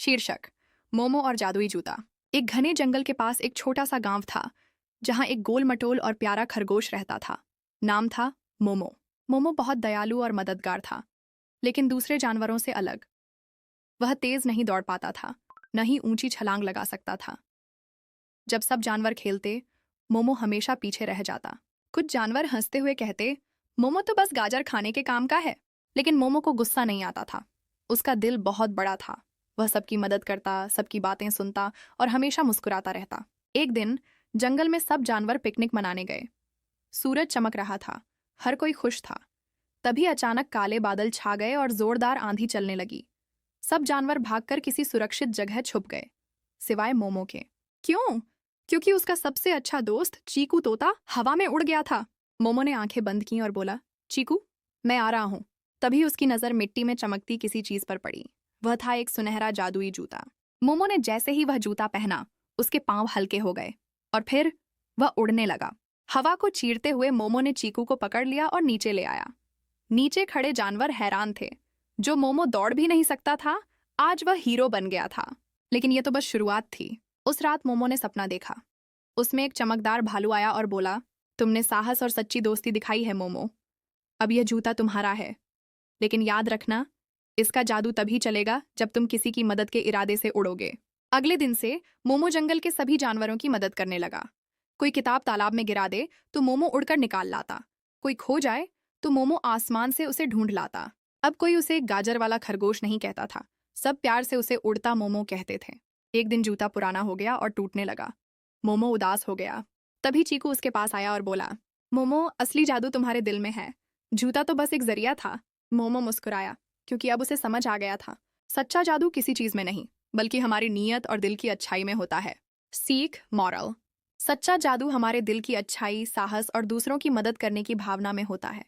शीर्षक: मोमो और जादुई जूता। एक घने जंगल के पास एक छोटा सा गांव था जहां एक गोल मटोल और प्यारा खरगोश रहता था। नाम था मोमो। मोमो बहुत दयालु और मददगार था, लेकिन दूसरे जानवरों से अलग। वह तेज नहीं दौड़ पाता था, न ही ऊंची छलांग लगा सकता था। जब सब जानवर खेलते, मोमो हमेशा पीछे रह जाता। कुछ जानवर हंसते हुए कहते, मोमो तो बस गाजर खाने के काम का है। लेकिन मोमो को गुस्सा नहीं आता था। उसका दिल बहुत बड़ा था। वह सबकी मदद करता, सबकी बातें सुनता और हमेशा मुस्कुराता रहता। एक दिन जंगल में सब जानवर पिकनिक मनाने गए। सूरज चमक रहा था, हर कोई खुश था। तभी अचानक काले बादल छा गए और जोरदार आंधी चलने लगी। सब जानवर भागकर किसी सुरक्षित जगह छुप गए, सिवाय मोमो के। क्यों? क्योंकि उसका सबसे अच्छा दोस्त चीकू तोता हवा में उड़ गया था। मोमो ने आंखें बंद की और बोला, चीकू, मैं आ रहा हूं। तभी उसकी नजर मिट्टी में चमकती किसी चीज पर पड़ी। वह था एक सुनहरा जादुई जूता। मोमो ने जैसे ही वह जूता पहना, उसके पांव हल्के हो गए और फिर वह उड़ने लगा। हवा को चीरते हुए मोमो ने चीकू को पकड़ लिया और नीचे ले आया। नीचे खड़े जानवर हैरान थे। जो मोमो दौड़ भी नहीं सकता था, आज वह हीरो बन गया था। लेकिन यह तो बस शुरुआत थी। उस रात मोमो ने सपना देखा। उसमें एक चमकदार भालू आया और बोला, तुमने साहस और सच्ची दोस्ती दिखाई है मोमो। अब यह जूता तुम्हारा है। लेकिन याद रखना, इसका जादू तभी चलेगा जब तुम किसी की मदद के इरादे से उड़ोगे। अगले दिन से मोमो जंगल के सभी जानवरों की मदद करने लगा। कोई किताब तालाब में गिरा दे तो मोमो उड़कर निकाल लाता। कोई खो जाए तो मोमो आसमान से उसे ढूंढ लाता। अब कोई उसे गाजर वाला खरगोश नहीं कहता था। सब प्यार से उसे उड़ता मोमो कहते थे। एक दिन जूता पुराना हो गया और टूटने लगा। मोमो उदास हो गया। तभी चीकू उसके पास आया और बोला, मोमो, असली जादू तुम्हारे दिल में है। जूता तो बस एक जरिया था। मोमो मुस्कुराया, क्योंकि अब उसे समझ आ गया था, सच्चा जादू किसी चीज में नहीं, बल्कि हमारी नीयत और दिल की अच्छाई में होता है। सीख, मॉरल: सच्चा जादू हमारे दिल की अच्छाई, साहस और दूसरों की मदद करने की भावना में होता है।